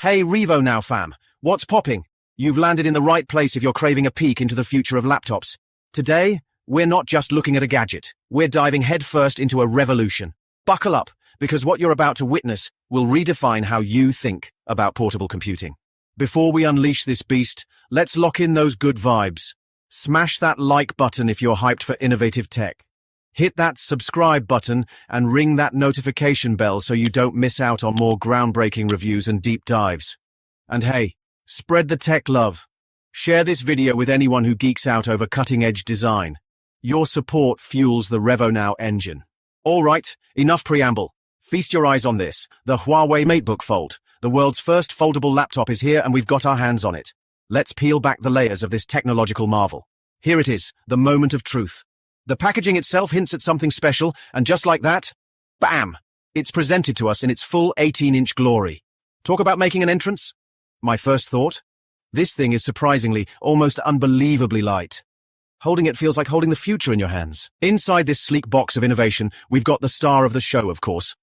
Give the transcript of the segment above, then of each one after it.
Hey Revo now fam, what's popping? You've landed in the right place if you're craving a peek into the future of laptops. Today, we're not just looking at a gadget, we're diving headfirst into a revolution. Buckle up, because what you're about to witness will redefine how you think about portable computing. Before we unleash this beast, let's lock in those good vibes. Smash that like button if you're hyped for innovative tech. Hit that subscribe button and ring that notification bell so you don't miss out on more groundbreaking reviews and deep dives. And hey, spread the tech love. Share this video with anyone who geeks out over cutting-edge design. Your support fuels the RevoNow engine. Alright, enough preamble. Feast your eyes on this. The Huawei MateBook Fold, the world's first foldable laptop, is here and we've got our hands on it. Let's peel back the layers of this technological marvel. Here it is, the moment of truth. The packaging itself hints at something special, and just like that, bam! It's presented to us in its full 18-inch glory. Talk about making an entrance? My first thought? This thing is surprisingly, almost unbelievably light. Holding it feels like holding the future in your hands. Inside this sleek box of innovation, we've got the star of the show, of course.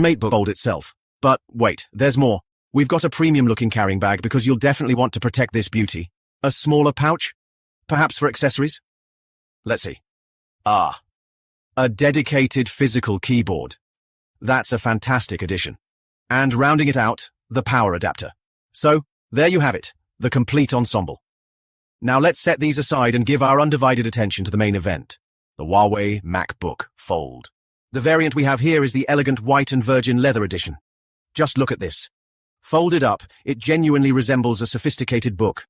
MateBook Fold itself. But wait, there's more. We've got a premium-looking carrying bag because you'll definitely want to protect this beauty. A smaller pouch? Perhaps for accessories? Let's see. A dedicated physical keyboard. That's a fantastic addition. And rounding it out, the power adapter. So, there you have it, the complete ensemble. Now let's set these aside and give our undivided attention to the main event, the Huawei MateBook Fold. The variant we have here is the elegant white and virgin leather edition. Just look at this. Folded up, it genuinely resembles a sophisticated book.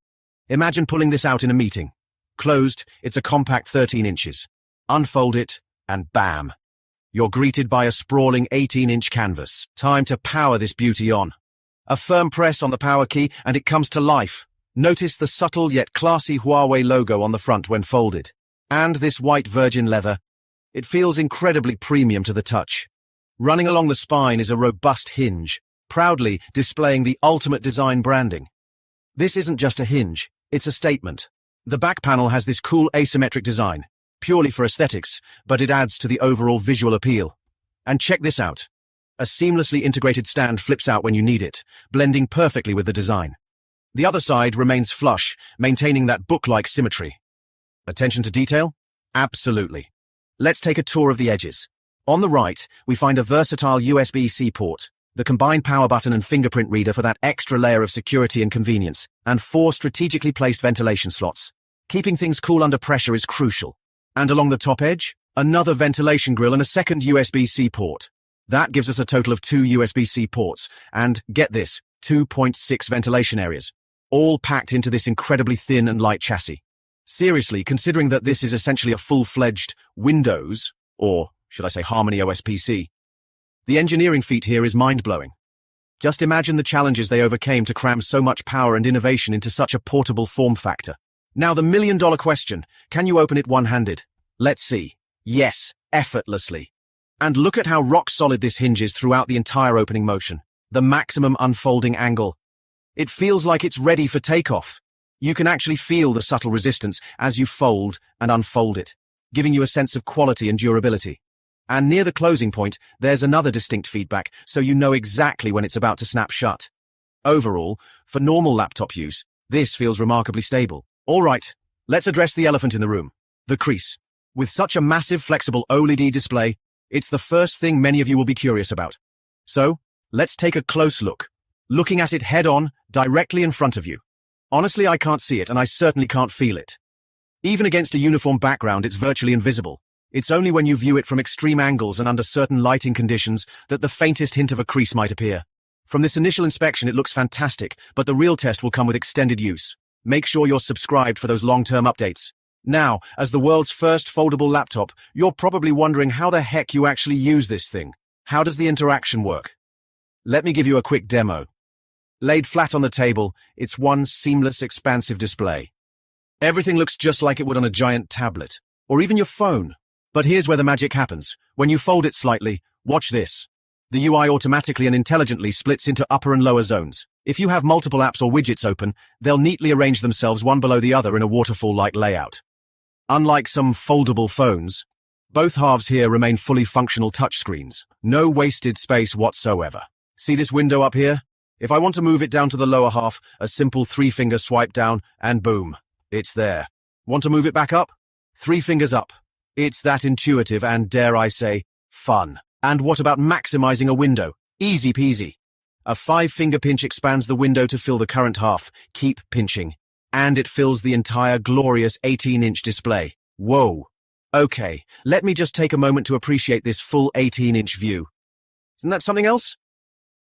Imagine pulling this out in a meeting. Closed, it's a compact 13 inches. Unfold it, and bam! You're greeted by a sprawling 18-inch canvas. Time to power this beauty on. A firm press on the power key, and it comes to life. Notice the subtle yet classy Huawei logo on the front when folded. And this white virgin leather. It feels incredibly premium to the touch. Running along the spine is a robust hinge, proudly displaying the ultimate design branding. This isn't just a hinge, it's a statement. The back panel has this cool asymmetric design. Purely for aesthetics, but it adds to the overall visual appeal. And check this out. A seamlessly integrated stand flips out when you need it, blending perfectly with the design. The other side remains flush, maintaining that book-like symmetry. Attention to detail? Absolutely. Let's take a tour of the edges. On the right, we find a versatile USB-C port, the combined power button and fingerprint reader for that extra layer of security and convenience, and 4 strategically placed ventilation slots. Keeping things cool under pressure is crucial. And along the top edge, another ventilation grill and a second USB-C port. That gives us a total of 2 USB-C ports, and, get this, 2.6 ventilation areas, all packed into this incredibly thin and light chassis. Seriously, considering that this is essentially a full-fledged Windows, or should I say Harmony OS PC, the engineering feat here is mind-blowing. Just imagine the challenges they overcame to cram so much power and innovation into such a portable form factor. Now the million-dollar question, can you open it one-handed? Let's see. Yes, effortlessly. And look at how rock-solid this hinges throughout the entire opening motion. The maximum unfolding angle. It feels like it's ready for takeoff. You can actually feel the subtle resistance as you fold and unfold it, giving you a sense of quality and durability. And near the closing point, there's another distinct feedback, so you know exactly when it's about to snap shut. Overall, for normal laptop use, this feels remarkably stable. All right, let's address the elephant in the room, the crease. With such a massive flexible OLED display, it's the first thing many of you will be curious about. So, let's take a close look. Looking at it head-on, directly in front of you. Honestly, I can't see it, and I certainly can't feel it. Even against a uniform background, it's virtually invisible. It's only when you view it from extreme angles and under certain lighting conditions that the faintest hint of a crease might appear. From this initial inspection, it looks fantastic, but the real test will come with extended use. Make sure you're subscribed for those long-term updates. Now, as the world's first foldable laptop, you're probably wondering how the heck you actually use this thing. How does the interaction work? Let me give you a quick demo. Laid flat on the table, it's one seamless, expansive display. Everything looks just like it would on a giant tablet, or even your phone. But here's where the magic happens. When you fold it slightly, watch this. The UI automatically and intelligently splits into upper and lower zones. If you have multiple apps or widgets open, they'll neatly arrange themselves one below the other in a waterfall-like layout. Unlike some foldable phones, both halves here remain fully functional touchscreens. No wasted space whatsoever. See this window up here? If I want to move it down to the lower half, a simple 3-finger swipe down, and boom, it's there. Want to move it back up? 3 fingers up. It's that intuitive and, dare I say, fun. And what about maximizing a window? Easy peasy. A 5-finger pinch expands the window to fill the current half. Keep pinching. And it fills the entire glorious 18-inch display. Whoa. Okay, let me just take a moment to appreciate this full 18-inch view. Isn't that something else?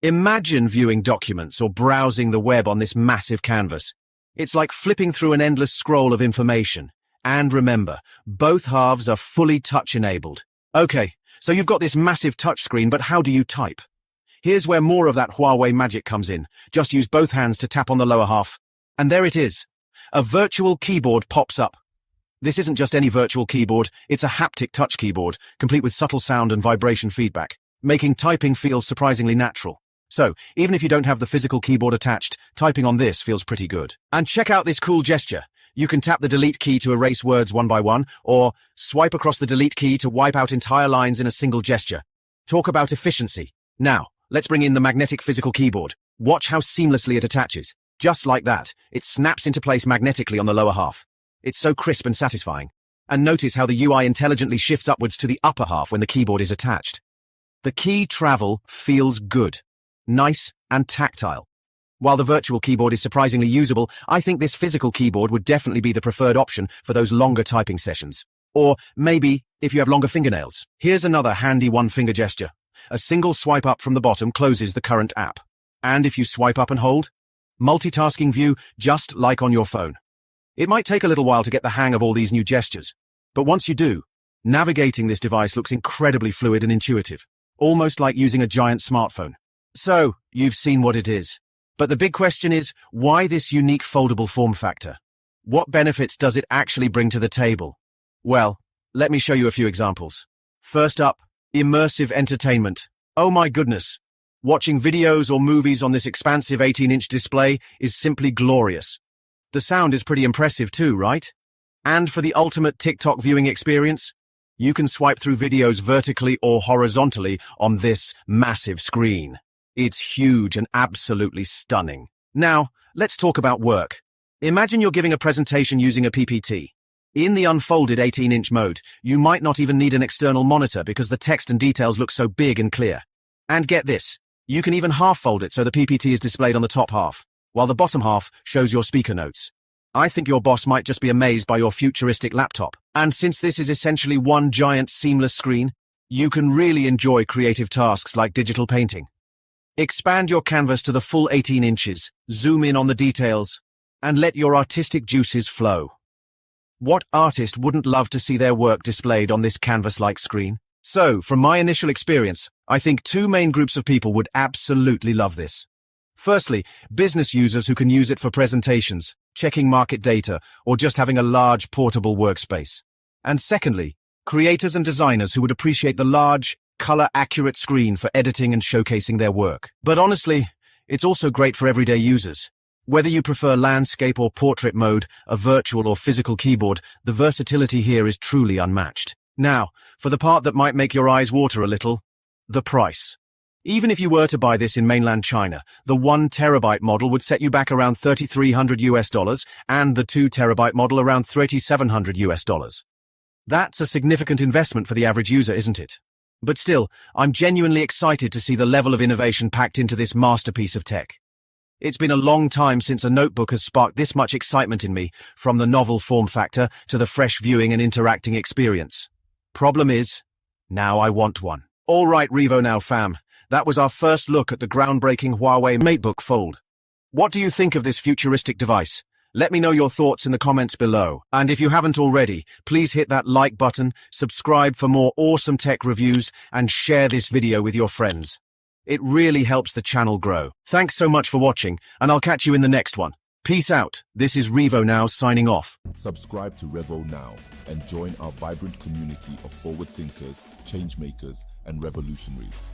Imagine viewing documents or browsing the web on this massive canvas. It's like flipping through an endless scroll of information. And remember, both halves are fully touch-enabled. Okay, so you've got this massive touchscreen, but how do you type? Here's where more of that Huawei magic comes in. Just use both hands to tap on the lower half. And there it is. A virtual keyboard pops up. This isn't just any virtual keyboard, it's a haptic touch keyboard, complete with subtle sound and vibration feedback, making typing feel surprisingly natural. So, even if you don't have the physical keyboard attached, typing on this feels pretty good. And check out this cool gesture. You can tap the delete key to erase words one by one, or swipe across the delete key to wipe out entire lines in a single gesture. Talk about efficiency. Now, let's bring in the magnetic physical keyboard. Watch how seamlessly it attaches. Just like that, it snaps into place magnetically on the lower half. It's so crisp and satisfying. And notice how the UI intelligently shifts upwards to the upper half when the keyboard is attached. The key travel feels good, nice and tactile. While the virtual keyboard is surprisingly usable, I think this physical keyboard would definitely be the preferred option for those longer typing sessions. Or maybe if you have longer fingernails. Here's another handy 1-finger gesture. A single swipe up from the bottom closes the current app. And if you swipe up and hold, multitasking view just like on your phone. It might take a little while to get the hang of all these new gestures, but once you do, navigating this device looks incredibly fluid and intuitive, almost like using a giant smartphone. So, you've seen what it is. But the big question is, why this unique foldable form factor? What benefits does it actually bring to the table? Well, let me show you a few examples. First up, immersive entertainment. Oh my goodness. Watching videos or movies on this expansive 18-inch display is simply glorious. The sound is pretty impressive too, right? And for the ultimate TikTok viewing experience, you can swipe through videos vertically or horizontally on this massive screen. It's huge and absolutely stunning. Now, let's talk about work. Imagine you're giving a presentation using a PPT. In the unfolded 18-inch mode, you might not even need an external monitor because the text and details look so big and clear. And get this, you can even half-fold it so the PPT is displayed on the top half, while the bottom half shows your speaker notes. I think your boss might just be amazed by your futuristic laptop. And since this is essentially one giant seamless screen, you can really enjoy creative tasks like digital painting. Expand your canvas to the full 18 inches, zoom in on the details, and let your artistic juices flow. What artist wouldn't love to see their work displayed on this canvas-like screen? So, from my initial experience, I think 2 main groups of people would absolutely love this. Firstly, business users who can use it for presentations, checking market data, or just having a large portable workspace. And secondly, creators and designers who would appreciate the large, color-accurate screen for editing and showcasing their work. But honestly, it's also great for everyday users. Whether you prefer landscape or portrait mode, a virtual or physical keyboard, the versatility here is truly unmatched. Now, for the part that might make your eyes water a little, the price. Even if you were to buy this in mainland China, the 1 terabyte model would set you back around $3,300 and the 2 terabyte model around $3,700. That's a significant investment for the average user, isn't it? But still, I'm genuinely excited to see the level of innovation packed into this masterpiece of tech. It's been a long time since a notebook has sparked this much excitement in me, from the novel form factor to the fresh viewing and interacting experience. Problem is, now I want one. All right, Revo Now fam. That was our first look at the groundbreaking Huawei MateBook Fold. What do you think of this futuristic device? Let me know your thoughts in the comments below. And if you haven't already, please hit that like button, subscribe for more awesome tech reviews, and share this video with your friends. It really helps the channel grow. Thanks so much for watching, and I'll catch you in the next one. Peace out. This is Revo Now signing off. Subscribe to Revo Now and join our vibrant community of forward thinkers, change makers, and revolutionaries.